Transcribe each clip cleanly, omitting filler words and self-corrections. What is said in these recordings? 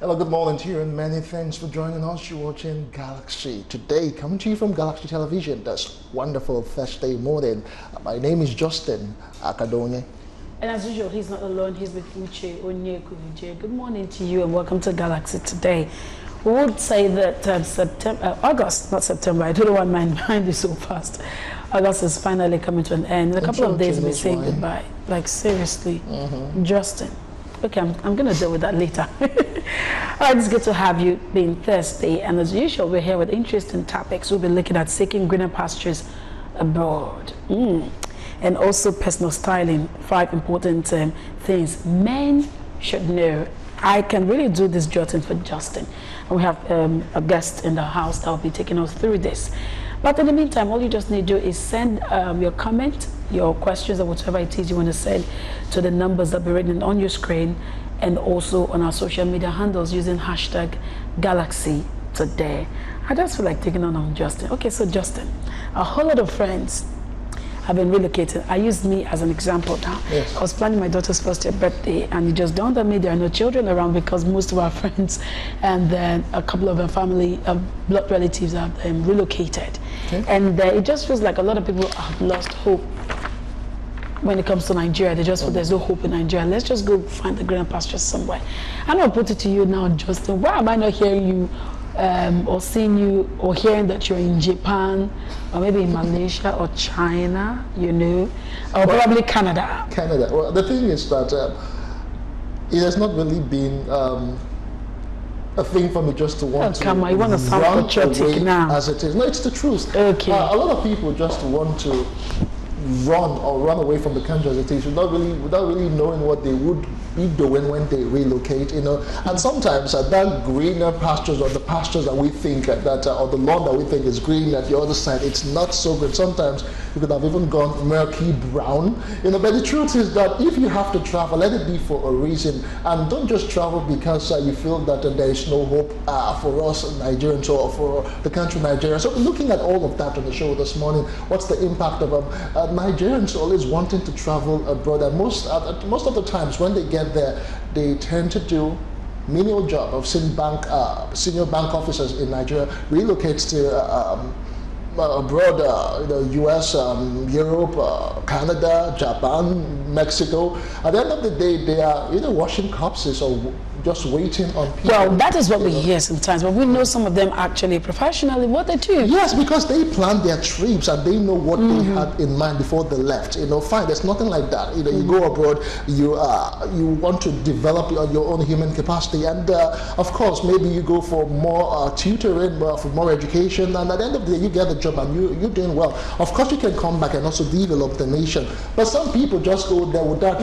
Hello, good morning to you, and many thanks for joining us. You're watching Galaxy today, coming to you from Galaxy Television this wonderful Thursday morning. My name is Justin Akadonye. And as usual, he's not alone. He's with Uche Onyekuvije. Good morning to you, and welcome to Galaxy today. We would say that August, not September. I don't know why my mind is so fast. August is finally coming to an end. In a couple of days, we'll be saying goodbye. Like seriously, Justin. Okay, I'm going to deal with that later. All right, it's good to have you being Thursday. And as usual, we're here with interesting topics. We'll be looking at seeking greener pastures abroad. And also personal styling. 5 important things men should know. I can really do this jotting for Justin. And we have a guest in the house that will be taking us through this. But in the meantime, all you just need to do is send your comment, your questions, or whatever it is you want to send to the numbers that will be written on your screen, and also on our social media handles using hashtag Galaxy Today. I just feel like taking on Justin. Okay, so Justin, a whole lot of friends have been relocated. I used me as an example now. Yes. I was planning my daughter's first year birthday, and it just dawned on me there are no children around because most of our friends and then a couple of our family, blood relatives have relocated. Okay. And it just feels like a lot of people have lost hope when it comes to Nigeria. They just feel there's no hope in Nigeria. Let's just go find the greener pastures somewhere. I'm going to put it to you now, Justin. Why am I not hearing you or seeing you or hearing that you're in Japan or maybe in Malaysia or China, you know, or probably Canada? Canada. Well, the thing is that it has not really been a thing for me just to want to come on, you want to sound patriotic now. As it is. No, it's the truth. Okay. A lot of people just want to run away from the country as it is without really knowing what they would be doing when they relocate, you know. And sometimes that greener pastures, or the pastures that we think or the lawn that we think is green at the other side, it's not so good. Sometimes you could have even gone murky brown, you know. But the truth is that if you have to travel, let it be for a reason, and don't just travel because you feel that there is no hope for us Nigerians or for the country Nigeria. So looking at all of that on the show this morning, what's the impact of Nigerians always wanting to travel abroad? And most of the times when they get there, they tend to do menial job. I've seen senior bank officers in Nigeria relocate to abroad, the US, Europe, Canada, Japan, Mexico. At the end of the day, they are either washing corpses or just waiting on people. Well, that is what we hear sometimes, but we know some of them actually professionally what they do. Yes, because they plan their trips and they know what they had in mind before they left. You know, fine, there's nothing like that. You know, you go abroad, you want to develop your own human capacity, and of course, maybe you go for more tutoring, for more education, and at the end of the day, you get the job and you're doing well. Of course, you can come back and also develop the nation. But some people just go there without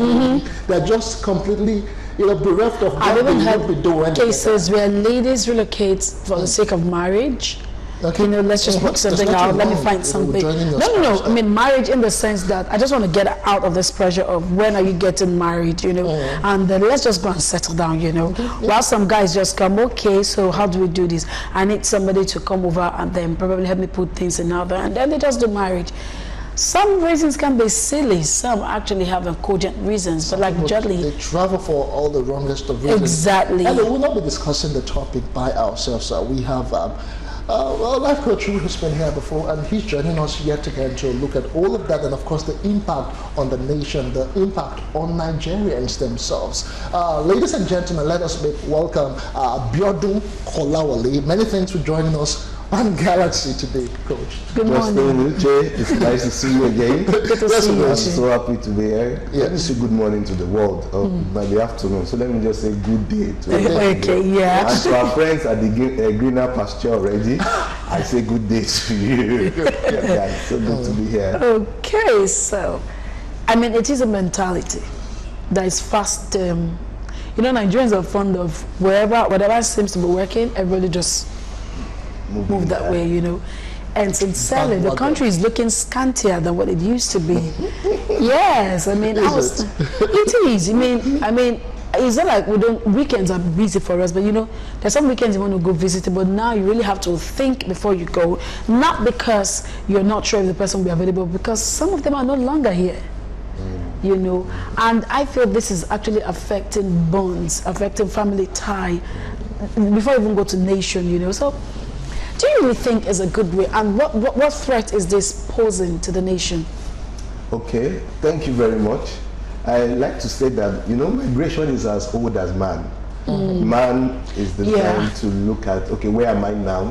they're just completely, you know, bereft of what they would be doing. Cases where ladies relocate for the sake of marriage. Okay. You know, let's just work something out. Let me find something. No. I mean, marriage in the sense that I just want to get out of this pressure of when are you getting married, you know, and then let's just go and settle down, you know. While some guys just come, okay, so how do we do this? I need somebody to come over and then probably help me put things in order, and then they just do marriage. Some reasons can be silly. Some actually have cogent reasons, but like Judley, they travel for all the wrongest of reasons. Exactly. And we will not be discussing the topic by ourselves. We have a life coach who's been here before, and he's joining us yet again to look at all of that, and of course the impact on the nation, the impact on Nigerians themselves. Ladies and gentlemen, let us make welcome Biodun Kolawale. Many thanks for joining us on Galaxy today, Coach. Good morning. It's nice to see you again. Good to see you. I'm so happy to be here. Yeah. Let me say good morning to the world, by the afternoon. So let me just say good day to everybody. Okay, yeah. And to our friends at the greener pasture already, I say good day to you. Yeah, it's so good to be here. Okay, so, I mean, it is a mentality that is fast. You know, Nigerians are fond of whatever seems to be working, everybody just move that way, you know. And sincerely, the country is looking scantier than what it used to be. Yes, I mean, it is. I mean, it's not like weekends are busy for us, but you know, there's some weekends you want to go visit, but now you really have to think before you go. Not because you're not sure if the person will be available, because some of them are no longer here. You know, and I feel this is actually affecting bonds, affecting family tie, before you even go to nation, you know. So, do you really think is a good way? And what threat is this posing to the nation? Okay, thank you very much. I like to say that, you know, migration is as old as man. Man is the time to look at, okay, where am I now?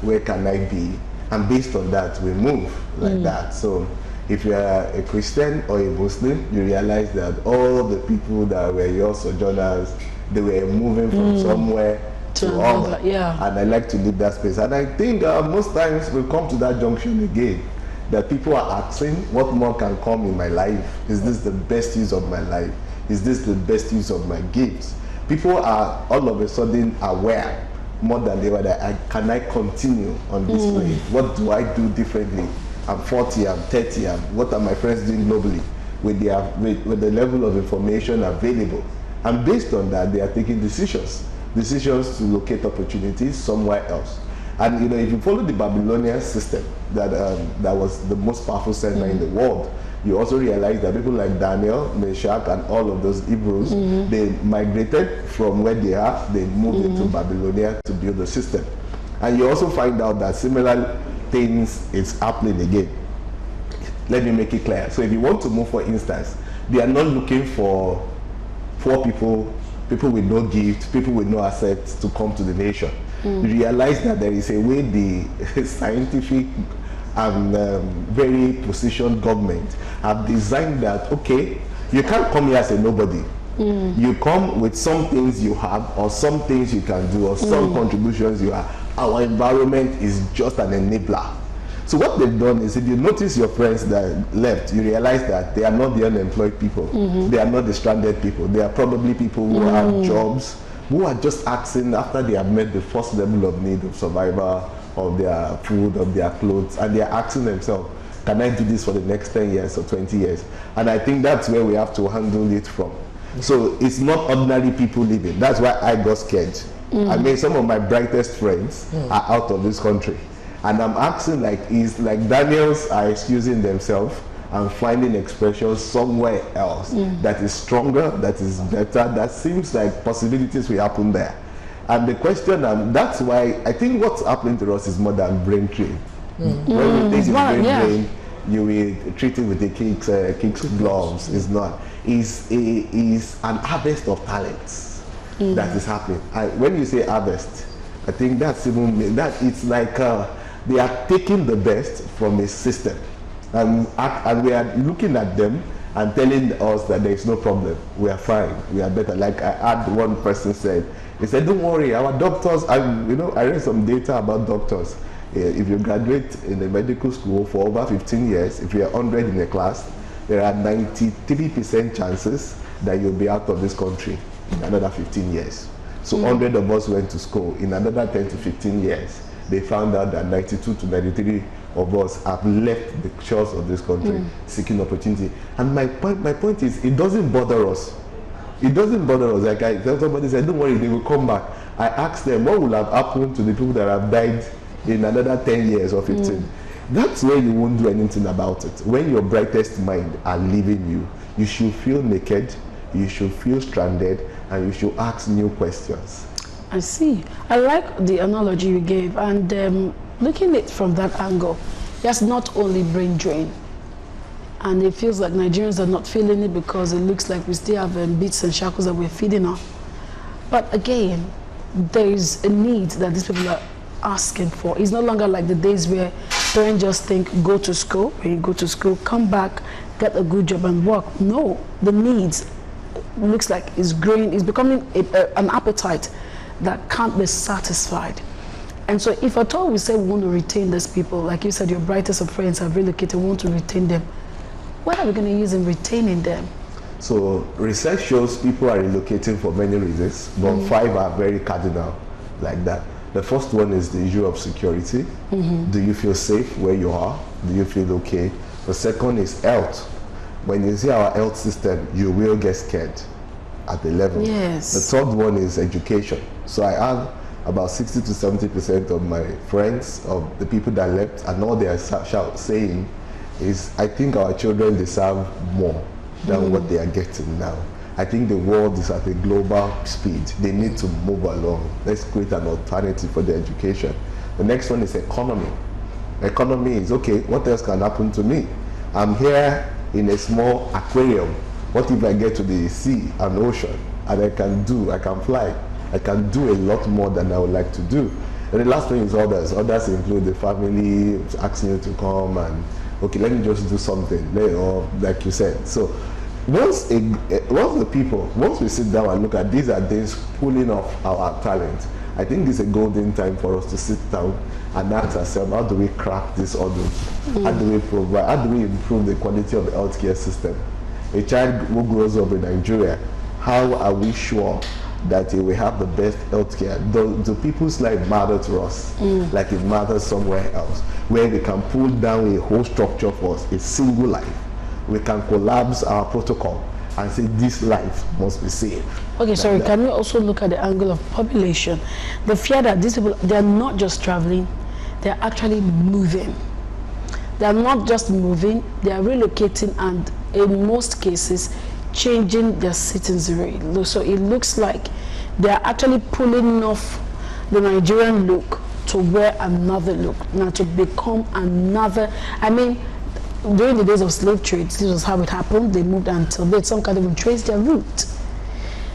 Where can I be? And based on that, we move like that. So if you are a Christian or a Muslim, you realize that all the people that were your sojourners, they were moving from somewhere to other. Yeah. And I like to leave that space. And I think most times we come to that junction again, that people are asking, what more can come in my life? Is this the best use of my life? Is this the best use of my gifts? People are all of a sudden aware more than ever that can I continue on this way? What do I do differently? I'm 40, I'm 30, what are my friends doing globally with the level of information available? And based on that, they are taking decisions to locate opportunities somewhere else. And you know, if you follow the Babylonian system, that was the most powerful center in the world, you also realize that people like Daniel, Meshach, and all of those Hebrews, they migrated from where they are, they moved into Babylonia to build the system. And you also find out that similar things is happening again. Let me make it clear. So if you want to move, for instance, they are not looking for poor people with no gift, people with no assets to come to the nation. You realize that there is a way the scientific and very positioned government have designed that, okay, you can't come here as a nobody. You come with some things you have, or some things you can do, or some contributions you have. Our environment is just an enabler. So what they've done is, if you notice your friends that left, you realize that they are not the unemployed people. They are not the stranded people. They are probably people who have jobs, who are just asking after they have met the first level of need of survival, of their food, of their clothes, and they are asking themselves, can I do this for the next 10 years or 20 years? And I think that's where we have to handle it from. So it's not ordinary people living. That's why I got scared. I mean, some of my brightest friends are out of this country. And I'm asking, like, is like Daniels are excusing themselves and finding expressions somewhere else that is stronger, that is better, that seems like possibilities will happen there. And the question, and that's why I think what's happening to us is more than brain drain. When we think it's brain drain, you will treat it with the kicks gloves. It's not. It's an harvest of talents that is happening. When you say harvest, I think that's even that it's like they are taking the best from a system, and we are looking at them and telling us that there is no problem, we are fine, we are better. Like I had one person said, he said, don't worry, our doctors, I read some data about doctors. If you graduate in a medical school for over 15 years, if you are 100 in a class, there are 93% chances that you'll be out of this country in another 15 years. So 100 of us went to school. In another 10 to 15 years, they found out that 92 to 93 of us have left the shores of this country seeking opportunity. And my point is, it doesn't bother us. It doesn't bother us. Like somebody said, don't worry, they will come back. I asked them, what will have happened to the people that have died in another 10 years or 15? That's where you won't do anything about it. When your brightest mind are leaving you, you should feel naked, you should feel stranded, and you should ask new questions. I see. I like the analogy you gave, and looking at it from that angle, yes, not only brain drain, and it feels like Nigerians are not feeling it because it looks like we still have beats and shackles that we're feeding on. But again, there is a need that these people are asking for. It's no longer like the days where parents just think, go to school, when you go to school, come back, get a good job and work. No, the needs looks like it's growing, it's becoming an appetite that can't be satisfied. And so if at all we say we want to retain these people, like you said, your brightest of friends have relocated, we want to retain them, what are we going to use in retaining them? So research shows people are relocating for many reasons, but 5 are very cardinal like that. The first one is the issue of security. Do you feel safe where you are? Do you feel okay? The second is health. When you see our health system, you will get scared at the level. Yes. The third one is education. So I have about 60 to 70% of my friends, of the people that left, and all they are saying is, I think our children deserve more than what they are getting now. I think the world is at a global speed. They need to move along. Let's create an alternative for their education. The next one is economy. Economy is, okay, what else can happen to me? I'm here in a small aquarium. What if I get to the sea and ocean and I can fly? I can do a lot more than I would like to do. And the last one is others. Others include the family asking you to come and, okay, let me just do something, or like you said. So once we sit down and look at these are things pulling off our talent, I think it's a golden time for us to sit down and ask ourselves, how do we crack this hurdle? How do we provide? How do we improve the quality of the healthcare system? A child who grows up in Nigeria, how are we sure that he will have the best healthcare? Do people's life matter to us like it matters somewhere else, where we can pull down a whole structure for us, a single life? We can collapse our protocol and say this life must be saved. Okay, sorry, can we also look at the angle of population? The fear that these people, they're not just traveling, they're actually moving. They're not just moving, they're relocating, and in most cases, changing their citizenry. So it looks like they're actually pulling off the Nigerian look to wear another look, now to become another. I mean, during the days of slave trade, this was how it happened. They moved until they some kind of trace their route.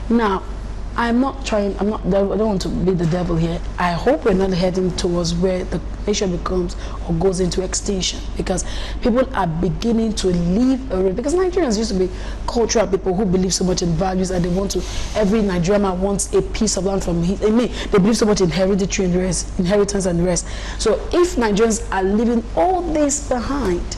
Now, I don't want to be the devil here. I hope we're not heading towards where the nation becomes or goes into extinction, because people are beginning to leave already. Because Nigerians used to be cultural people who believe so much in values, and they want to, every Nigerian man wants a piece of land from his, they believe so much in hereditary and the rest, inheritance and the rest. So if Nigerians are leaving all this behind,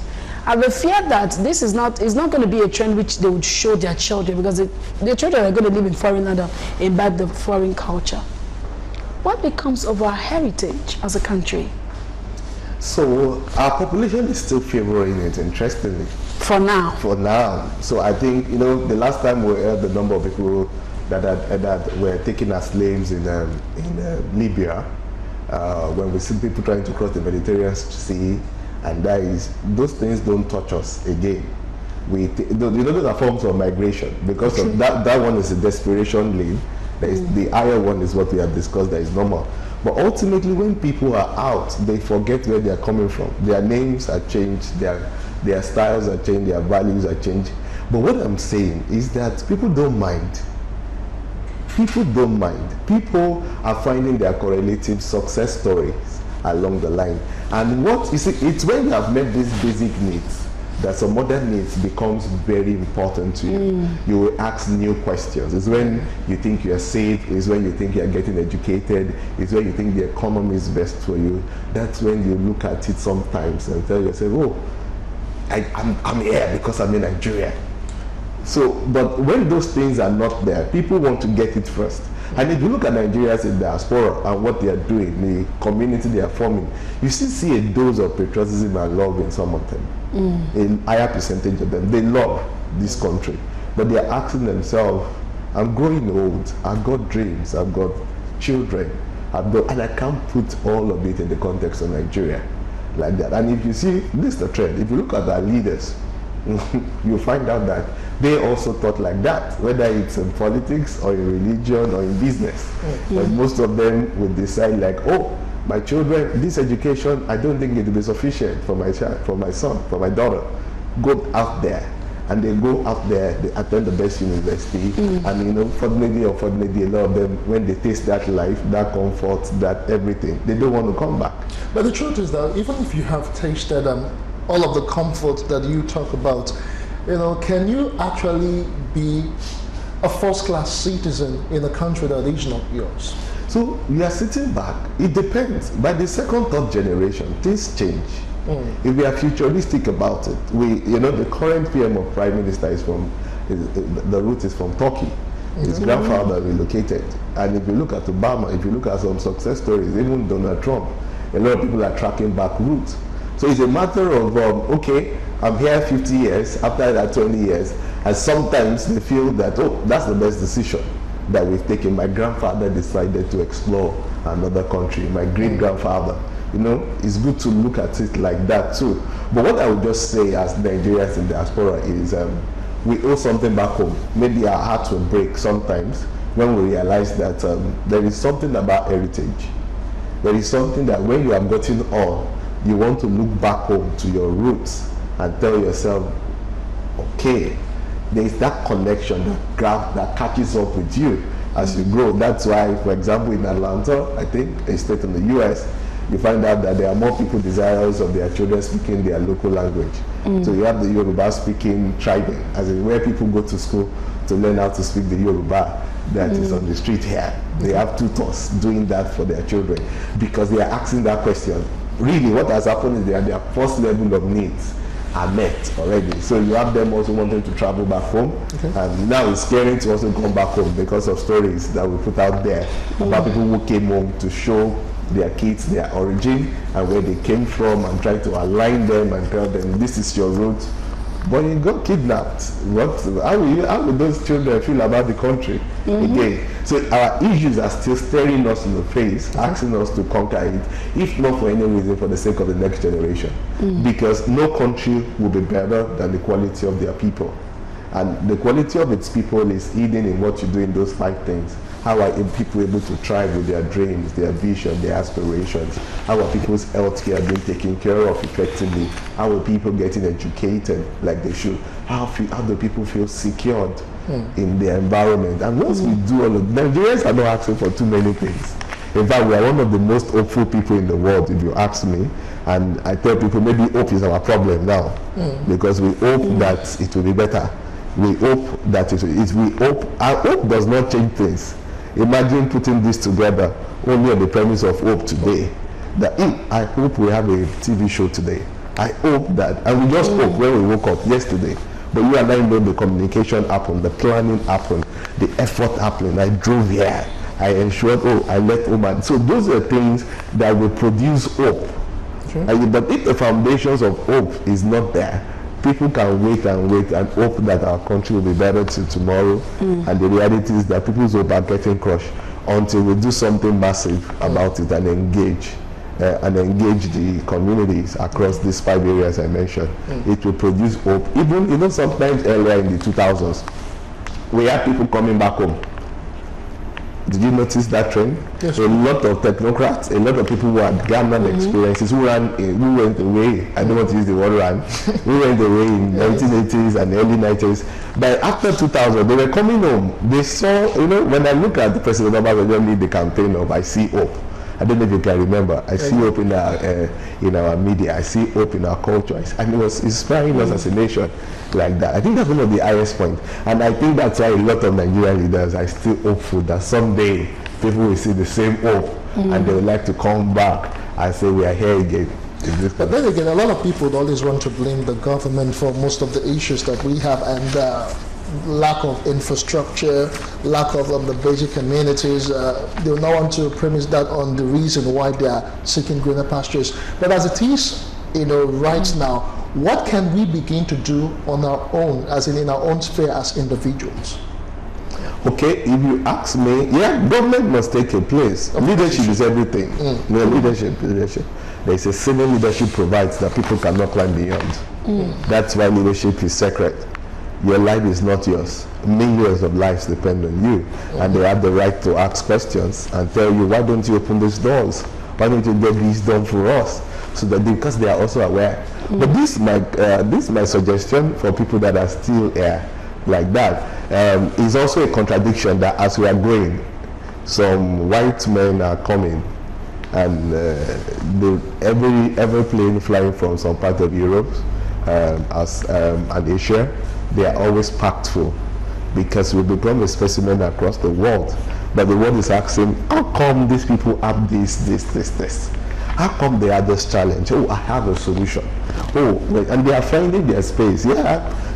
I have a fear that this is not going to be a trend which they would show their children, because their children are going to live in foreign land and imbibe the foreign culture. What becomes of our heritage as a country? So our population is still favoring it, interestingly. For now. For now. So I think, the last time we heard the number of people that were taken as slaves in Libya, when we see people trying to cross the Mediterranean Sea, and those things don't touch us again. Those are forms of migration, because of that one is a desperation lane. The higher one is what we have discussed, that is normal. But ultimately, when people are out, they forget where they are coming from. Their names are changed, their styles are changed, their values are changed. But what I'm saying is that people don't mind. People don't mind. People are finding their correlative success stories along the line. And what you see, it's when you have met these basic needs that some other needs becomes very important to you. You will ask new questions. It's when you think you are safe, it's when you think you are getting educated, it's when you think the economy is best for you. That's when you look at it sometimes and tell yourself, oh, I'm here because I'm in Nigeria. So, but when those things are not there, people want to get it first. And if you look at Nigerians in diaspora and what they are doing, the community they are forming, you still see a dose of patriotism and love in some of them. A higher percentage of them, they love this country. But they are asking themselves, I'm growing old, I've got dreams, I've got children, and I can't put all of it in the context of Nigeria like that. And if you see, this is the trend. If you look at our leaders, you find out that they also thought like that, whether it's in politics or in religion or in business. But most of them would decide like, oh, my children, this education, I don't think it will be sufficient for my child, for my son, for my daughter. Go out there. And they go out there, they attend the best university, and fortunately or unfortunately, a lot of them, when they taste that life, that comfort, that everything, they don't want to come back. But the truth is that even if you have tasted all of the comfort that you talk about, can you actually be a first-class citizen in a country that is not yours? So we are sitting back. It depends. By the second, third generation, things change. If we are futuristic about it, the current PM of Prime Minister is from, the root is from Turkey. His grandfather relocated. And if you look at Obama, if you look at some success stories, even Donald Trump, a lot of people are tracking back roots. So it's a matter of, okay, I'm here 50 years, after that 20 years, and sometimes they feel that, oh, that's the best decision that we've taken. My grandfather decided to explore another country, my great-grandfather. You know, it's good to look at it like that too. But what I would just say as Nigerians in diaspora is we owe something back home. Maybe our hearts will break sometimes when we realize that there is something about heritage. There is something that when you have gotten all, you want to look back home to your roots and tell yourself, okay, there is that connection that catches up with you as you grow. That's why, for example, in Atlanta, I think, a state in the US, you find out that there are more people desirous of their children speaking their local language. So you have the Yoruba speaking tribe, as in where people go to school to learn how to speak the Yoruba that is on the street here. They have tutors doing that for their children because they are asking that question. Really, what has happened is their first level of needs are met already. So you have them also wanting to travel back home. And now it's scary to also come back home because of stories that we put out there about people who came home to show their kids their origin and where they came from and try to align them and tell them this is your root. But you got kidnapped. How will those children feel about the country again? So our issues are still staring us in the face, asking us to conquer it, if not for any reason, for the sake of the next generation. Because no country will be better than the quality of their people. And the quality of its people is hidden in what you do in those 5 things. How are people able to thrive with their dreams, their vision, their aspirations? How are people's health care being taken care of effectively? How are people getting educated like they should? How do people feel secured in their environment? And once we do all of Nigerians are not asking for too many things. In fact, we are one of the most hopeful people in the world, if you ask me. And I tell people maybe hope is our problem now because we hope that it will be better. We hope that our hope does not change things. Imagine putting this together only on the premise of hope today. That I hope we have a TV show today. I hope that, and we just hope when we woke up yesterday. But you and I know the communication happened, the planning happened, the effort happened. I drove here. I ensured, I let Oman. So those are things that will produce hope. But if the foundations of hope is not there, people can wait and hope that our country will be better till tomorrow. And the reality is that people's hope are getting crushed until we do something massive about it and engage the communities across these 5 areas I mentioned. It will produce hope. Even sometimes earlier in the 2000s, we had people coming back home. Did you notice that trend? Yes. A lot of technocrats, a lot of people who had garnered experiences, who went away. I don't want to use the word ran. Who went away in 1980s and early 90s. But after 2000, they were coming home. They saw, when I look at the President Obama, the campaign of I See Hope. I don't know if you can remember. I see hope in our media. I see hope in our culture. And it was inspiring us as a nation like that. I think that's one of the highest points. And I think that's why a lot of Nigerian leaders are still hopeful that someday people will see the same hope and they would like to come back and say we are here again. But then again, a lot of people always want to blame the government for most of the issues that we have, and lack of infrastructure, lack of the basic amenities. They will not want to premise that on the reason why they are seeking greener pastures. But as it is, right now, what can we begin to do on our own, as in our own sphere as individuals? Okay, if you ask me, government must take a place. Leadership is everything. Leadership. There is a civil leadership provides that people cannot climb beyond. That's why leadership is sacred. Your life is not yours. Millions of lives depend on you, and they have the right to ask questions and tell you, why don't you open these doors? Why don't you get these done for us? So that because they are also aware. But this is my suggestion for people that are still here like that. Is also a contradiction that as we are growing, some white men are coming, and every plane flying from some part of Europe and Asia, they are always packed full because we become a specimen across the world. But the world is asking, how come these people have this? How come they have this challenge? I have a solution. And they are finding their space.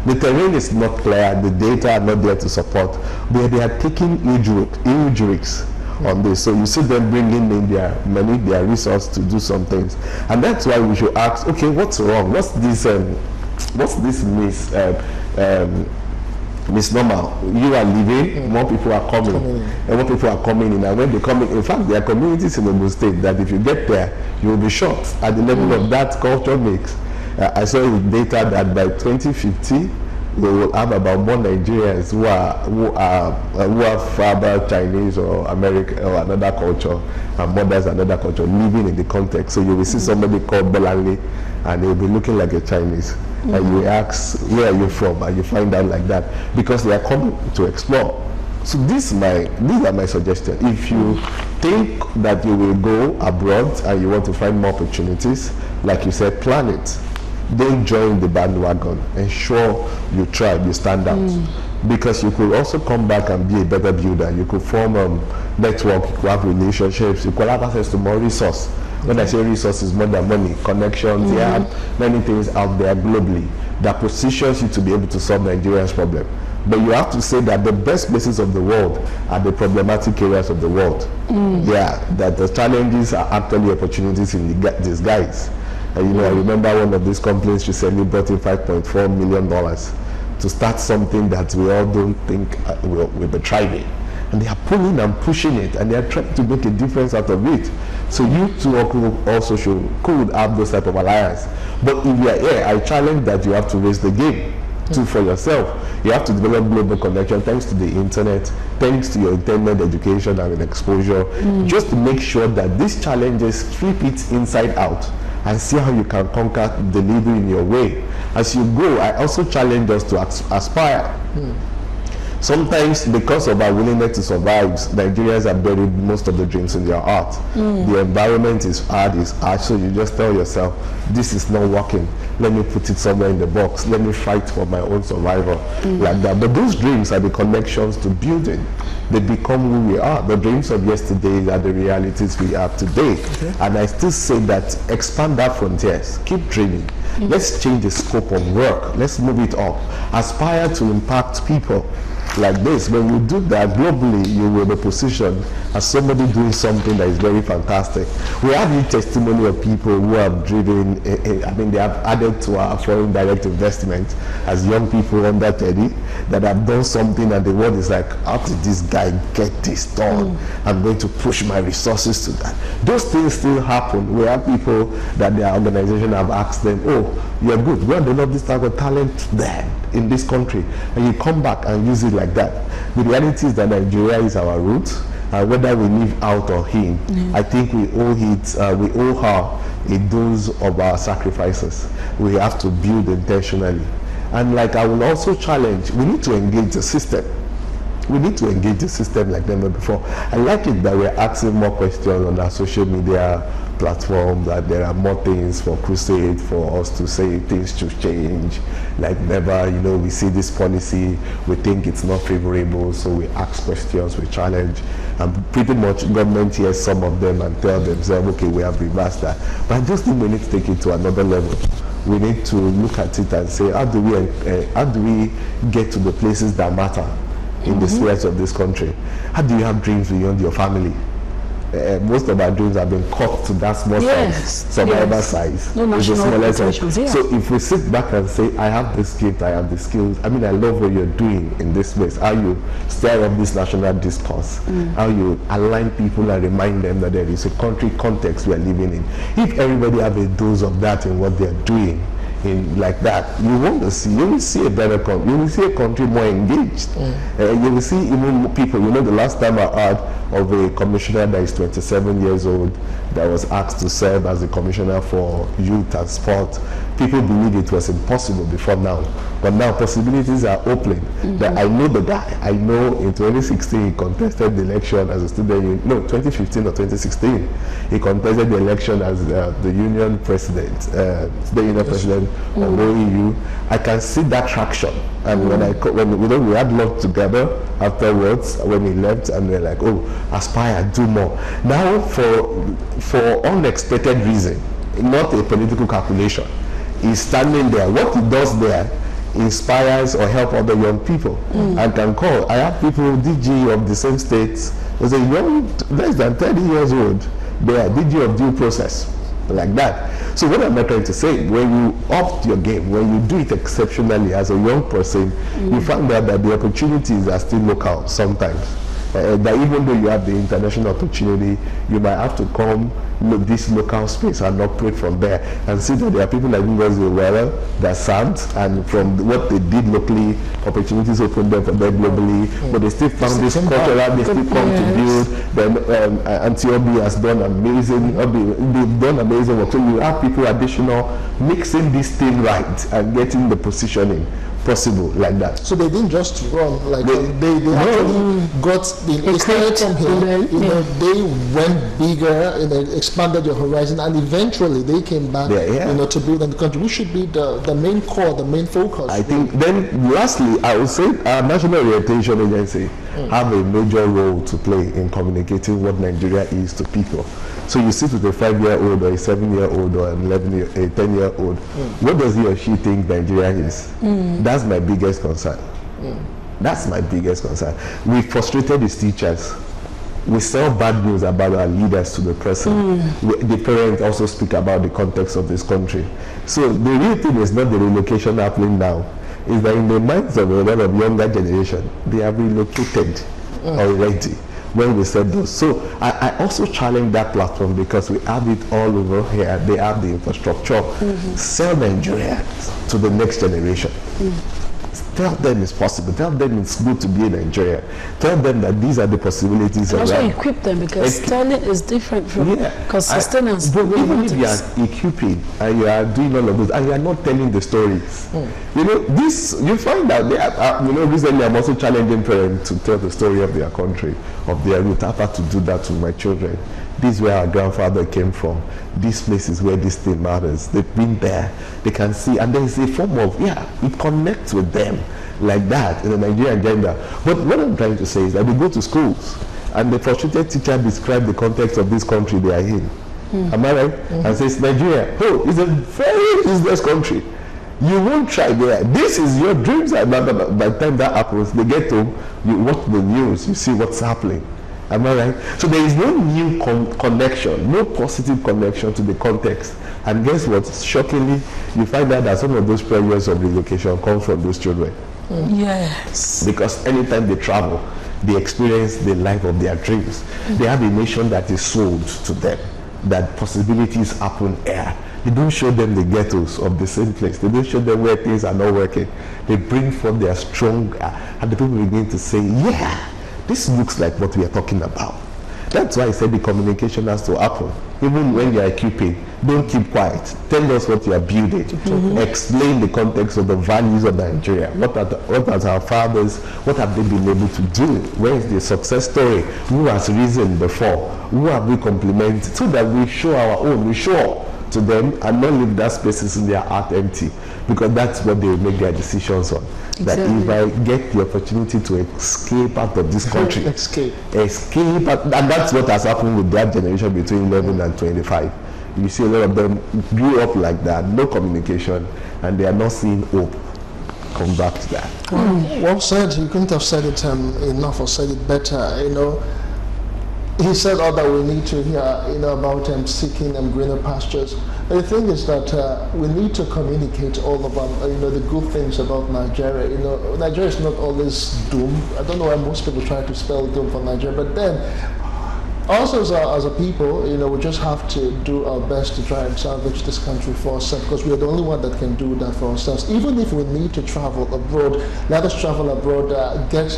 The terrain is not clear, the data are not there to support, but they are taking huge risks on this. So you see them bringing in their money, their resource to do some things. And that's why we should ask, okay, what's wrong? What's this misnomer? You are leaving, more people are coming, and more people are coming in. And when they come in fact, there are communities in the state that if you get there, you will be shocked at the level of that culture mix. I saw with data that by 2050, we will have about more Nigerians who are father Chinese or American or another culture, and mothers another culture living in the context. So you will see somebody called Belangi, and he'll be looking like a Chinese. And you ask, where are you from? And you find out like that because they are coming to explore. So these are my suggestions. If you think that you will go abroad and you want to find more opportunities, like you said, plan it. Don't join the bandwagon. Ensure you try, you stand out. Because you could also come back and be a better builder. You could form a network, you could have relationships, you could have access to more resource. When I say resources, more than money, connections, there are many things out there globally that positions you to be able to solve Nigeria's problem. But you have to say that the best places of the world are the problematic areas of the world. Yeah, that the challenges are actually opportunities in disguise. I remember one of these companies recently brought in $5.4 million to start something that we all don't think we'll be thriving. And they are pulling and pushing it, and they are trying to make a difference out of it. So you too also could have those type of alliance. But if you are here, I challenge that you have to raise the game too for yourself. You have to develop global connection thanks to the internet, thanks to your internet education and exposure, just to make sure that these challenges strip it inside out and see how you can conquer delivery in your way. As you go, I also challenge us to aspire. Sometimes, because of our willingness to survive, Nigerians have buried most of the dreams in their heart. The environment is hard, so you just tell yourself, this is not working. Let me put it somewhere in the box. Let me fight for my own survival, like that. But those dreams are the connections to building. They become who we are. The dreams of yesterday are the realities we are today. And I still say that expand our frontiers. Keep dreaming. Let's change the scope of work. Let's move it up. Aspire to impact people like this. When you do that globally, you will be positioned as somebody doing something that is very fantastic. We have the testimony of people who have driven, they have added to our foreign direct investment as young people under 30 that have done something, and the world is like, how did this guy get this done? I'm going to push my resources to that. Those things still happen. We have people that their organization have asked them, oh, you're good, we have developed this type of talent there in this country, and you come back and use it like that. The reality is that Nigeria is our root, whether we live out or in. I think we owe her a dose of our sacrifices. We have to build intentionally. And like I will also challenge, we need to engage the system. We need to engage the system like never before. I like it that we're asking more questions on our social media platform, that there are more things for crusade, for us to say things to change like never. We see this policy, we think it's not favorable, so we ask questions, we challenge, and pretty much government hears some of them and tell themselves, okay, we have reversed that. But I just think we need to take it to another level. We need to look at it and say, how do we get to the places that matter in the spheres of this country? How do you have dreams beyond your family? Most of our dreams have been cut to that small size, survivor size. No national expectations, So if we sit back and say, I have this gift, I have the skills, I love what you're doing in this space, how you stir up this national discourse, how you align people and remind them that there is a country context we are living in. If everybody have a dose of that in what they're doing, in like that, you will see a better country. You will see a country more engaged. You will see even people. The last time I heard of a commissioner that is 27 years old that was asked to serve as a commissioner for youth and sport. People believed it was impossible before now, but now possibilities are opening. That I know the guy. I know in 2016 he contested the election as a student. 2015 or 2016 he contested the election as the union president, the union president of OEU. I can see that traction. And when we had lunch together afterwards when he left, and they're like, oh, aspire, do more. Now for unexpected reason, not a political calculation, he's standing there. What he does there inspires or help other young people and can call. I have people, DG of the same states, there's a young, less than 30 years old, they are DG of due process, like that. So what am I trying to say? When you up your game, when you do it exceptionally as a young person, you find out that the opportunities are still local sometimes. That even though you have the international opportunity, you might have to come this local space and operate from there and see that there are people like Ngozi Owere that served, and from what they did locally, opportunities opened up for them globally, but they still found this cultural, they still come to build. Then Antiobi has done amazing, they've done amazing work. So you have people additional mixing this thing right and getting the positioning possible like that. So they didn't just run, like they actually got, they started from here, they went bigger, expanded your horizon, and eventually they came back, to build on the country, which should be the main core, the main focus. I think then lastly, I would say our National Orientation Agency have a major role to play in communicating what Nigeria is to people. So you sit with a 5-year-old or a 7-year-old or a 10-year-old, what does he or she think Nigeria is? That's my biggest concern. That's my biggest concern. We frustrated these teachers. We sell bad news about our leaders to the person. The parents also speak about the context of this country. So the real thing is not the relocation happening now. Is that in the minds of a lot of younger generation, they have relocated already when we said those. So I also challenge that platform because we have it all over here. They have the infrastructure. Sell Nigeria to the next generation. Tell them it's possible. Tell them it's good to be in Nigeria. Tell them that these are the possibilities. And also equip them, because sterling is different from sustenance. But even if you are equipping and you are doing all of this and you are not telling the stories, you find out, recently I'm also challenging parents to tell the story of their country, of their root. I've had to do that to my children. This is where our grandfather came from. This place is where this thing matters. They've been there. They can see. And there is a form of, it connects with them like that in the Nigerian agenda. But what I'm trying to say is that they go to schools and the frustrated teacher describes the context of this country they are in. Am I right? And says, Nigeria, it's a very business country. You won't try there. This is your dreams. By the time that happens, they get home, you watch the news, you see what's happening. Am I right? So there is no new connection, no positive connection to the context. And guess what? Shockingly, you find out that some of those pressures of relocation come from those children. Yes. Because anytime they travel, they experience the life of their dreams. They have a nation that is sold to them, that possibilities happen here. They don't show them the ghettos of the same place. They don't show them where things are not working. They bring forth their strong, and the people begin to say, this looks like what we are talking about. That's why I said the communication has to happen. Even when you are equipping, don't keep quiet. Tell us what you are building. Explain the context of the values of Nigeria. What are our fathers? What have they been able to do? Where is the success story? Who has risen before? Who have we complimented? So that we show our own. We show to them and not leave that spaces in their heart empty, because that's what they will make their decisions on. Exactly. That if I get the opportunity to escape out of this country, escape, and that's what has happened with that generation between 11 and 25. You see a lot of them grew up like that, no communication, and they are not seeing hope. Come back to that. Well said. You couldn't have said it enough or said it better. He said all that we need to hear, about seeking greener pastures. The thing is that we need to communicate all about, the good things about Nigeria. Nigeria is not always doomed. I don't know why most people try to spell doom for Nigeria, but then also as a people, we just have to do our best to try and salvage this country for ourselves, because we are the only one that can do that for ourselves. Even if we need to travel abroad, let us travel abroad, get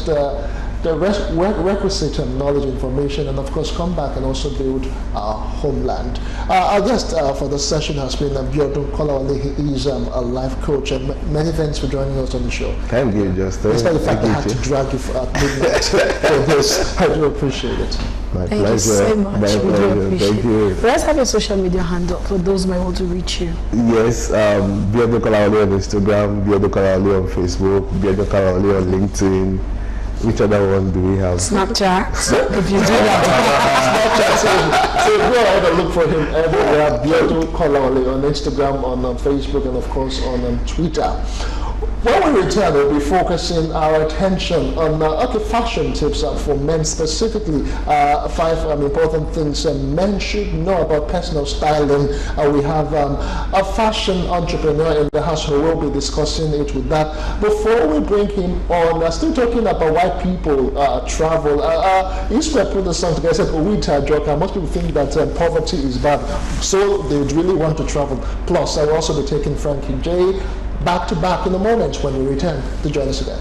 the requisite knowledge, information, and of course come back and also build our homeland. Our guest for the session has been Biodun Kolawole. He is a life coach, and many thanks for joining us on the show. Thank you, Justin. Despite the fact that I had to drag you at midnight for this, I do appreciate it. My Thank pleasure. you so much. My We do pleasure. appreciate Thank you. it. Let's have a social media handle for those who might want to reach you. Yes, Biodun Kolawole on Instagram, Biodun Kolawole on Facebook, Biodun Kolawole on LinkedIn. Which other one do we have? Snapchat. If you do that. So go ahead and look for him everywhere. Biodun Kolawole on Instagram, on Facebook, and of course on Twitter. When we return, we'll be focusing our attention on fashion tips for men specifically. 5 important things men should know about personal styling. We have a fashion entrepreneur in the house who will be discussing it with that. Before we bring him on, still talking about why people travel. Israel put the song together, said, Owita Joka. Most people think that poverty is bad, so they would really want to travel. Plus, I will also be taking Frankie J back to back in a moment when we return to join us again.